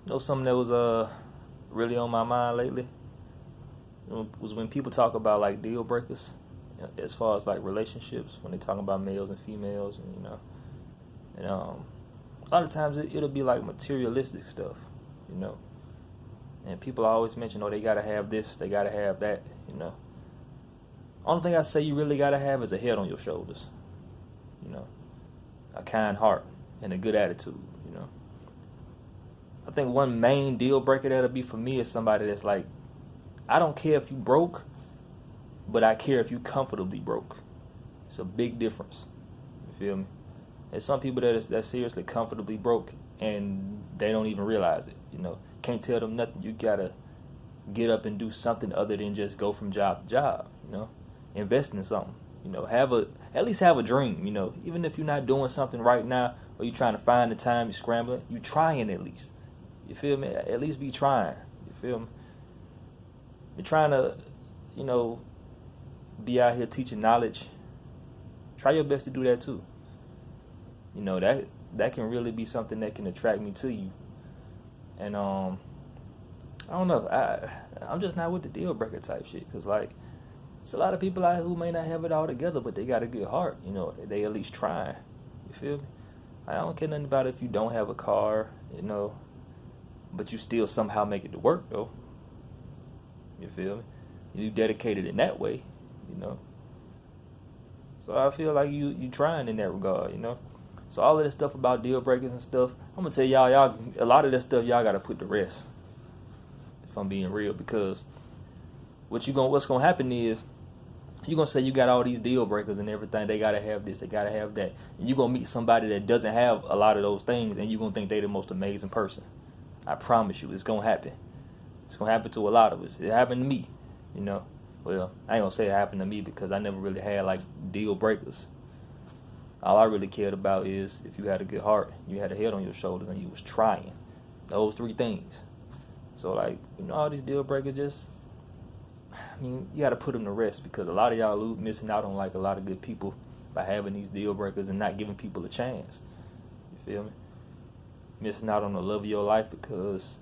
Something that was really on my mind lately was when people talk about like deal breakers, as far as like relationships, when they talk about males and females, and and a lot of times it'll be like materialistic stuff, you know. And people always mention, oh, they gotta have this, they gotta have that, you know. Only thing I say you really gotta have is a head on your shoulders, you know, a kind heart and a good attitude, you know. I think one main deal breaker that'll be for me is somebody that's like, I don't care if you broke, but I care if you comfortably broke. It's a big difference. You feel me? There's some people that's seriously comfortably broke and they don't even realize it. You know, can't tell them nothing. You gotta get up and do something other than just go from job to job. You know, invest in something. You know, at least have a dream. You know, even if you're not doing something right now, or you're trying to find the time, you're scrambling, you trying at least. You feel me? At least be trying. You feel me? You're trying to, you know, be out here teaching knowledge. Try your best to do that too. You know, that can really be something that can attract me to you. And I don't know. I'm just not with the deal breaker type shit, because like, it's a lot of people out here who may not have it all together, but they got a good heart. You know, they at least trying. You feel me? I don't care nothing about if you don't have a car, you know, but you still somehow make it to work though. You feel me? You dedicated in that way, you know. So I feel like you trying in that regard, you know. So all of this stuff about deal breakers and stuff, I'm gonna tell y'all a lot of this stuff y'all gotta put to rest. If I'm being real, because what's gonna happen is you're gonna say you got all these deal breakers and everything, they gotta have this, they gotta have that. And you're gonna meet somebody that doesn't have a lot of those things, and you're gonna think they're the most amazing person. I promise you, it's gonna happen. It's gonna happen to a lot of us. It happened to me, you know. Well, I ain't gonna say it happened to me because I never really had like deal breakers. All I really cared about is if you had a good heart, you had a head on your shoulders, and you was trying. Those three things. So like, you know, all these deal breakers you gotta put them to rest, because a lot of y'all missing out on like a lot of good people by having these deal breakers and not giving people a chance. You feel me? Missing out on the love of your life because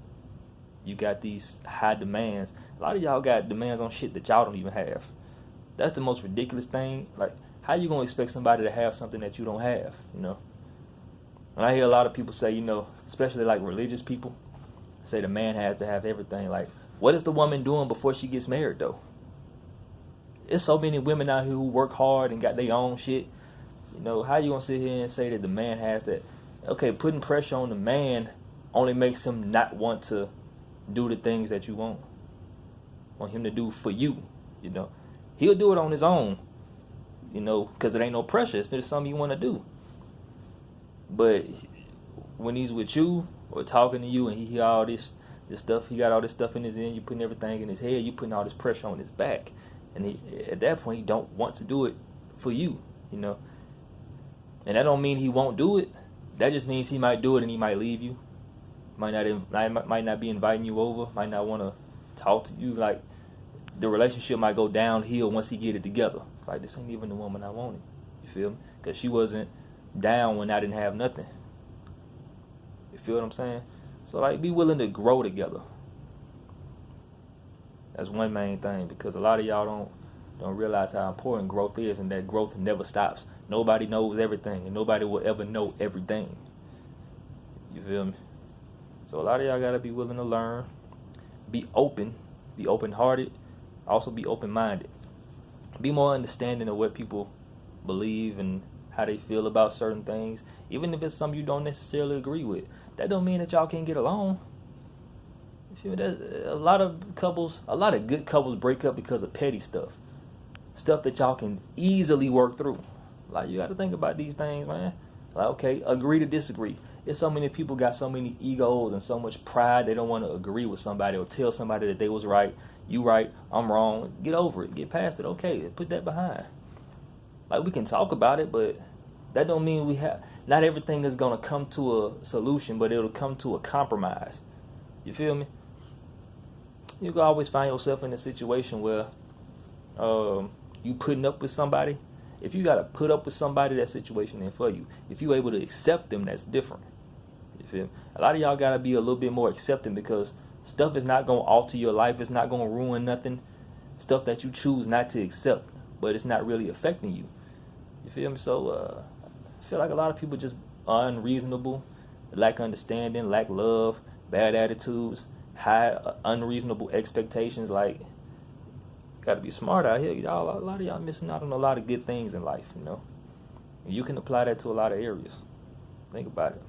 you got these high demands. A lot of y'all got demands on shit that y'all don't even have. That's the most ridiculous thing. Like, how you gonna expect somebody to have something that you don't have, you know? And I hear a lot of people say, you know, especially like religious people, say the man has to have everything. Like, what is the woman doing before she gets married, though? There's so many women out here who work hard and got their own shit. You know, how you gonna sit here and say that the man has that? Okay, putting pressure on the man only makes him not want to do the things that you want him to do for you. You know, he'll do it on his own, you know, because it ain't no pressure. It's just something you want to do. But when he's with you or talking to you and he hear all this stuff, he got all this stuff in his ear, you putting everything in his head, you putting all this pressure on his back. And he, at that point, he don't want to do it for you, you know. And that don't mean he won't do it. That just means he might do it and he might leave you. Might not be inviting you over. Might not want to talk to you. Like, the relationship might go downhill once he get it together. Like, this ain't even the woman I wanted. You feel me? Because she wasn't down when I didn't have nothing. You feel what I'm saying? So, like, be willing to grow together. That's one main thing, because a lot of y'all don't realize how important growth is, and that growth never stops. Nobody knows everything, and nobody will ever know everything. You feel me? So a lot of y'all gotta be willing to learn, be open-hearted, also be open-minded. Be more understanding of what people believe and how they feel about certain things, even if it's something you don't necessarily agree with. That don't mean that y'all can't get along. A lot of good couples break up because of petty stuff that y'all can easily work through. Like, you got to think about these things, man. Like, okay, agree to disagree. There's so many people got so many egos and so much pride, they don't want to agree with somebody or tell somebody that they was right, you right, I'm wrong. Get over it, get past it. Okay, put that behind. Like, we can talk about it, but that don't mean not everything is gonna come to a solution, but it'll come to a compromise. You feel me? You can always find yourself in a situation where you putting up with somebody. If you got to put up with somebody, that situation ain't for you. If you're able to accept them, that's different. You feel me? A lot of y'all gotta be a little bit more accepting because stuff is not gonna alter your life. It's not gonna ruin nothing. Stuff that you choose not to accept, but it's not really affecting you. You feel me? So I feel like a lot of people just are unreasonable, lack understanding, lack love, bad attitudes, high unreasonable expectations. Like, gotta be smart out here, y'all. A lot of y'all missing out on a lot of good things in life. You know, you can apply that to a lot of areas. Think about it.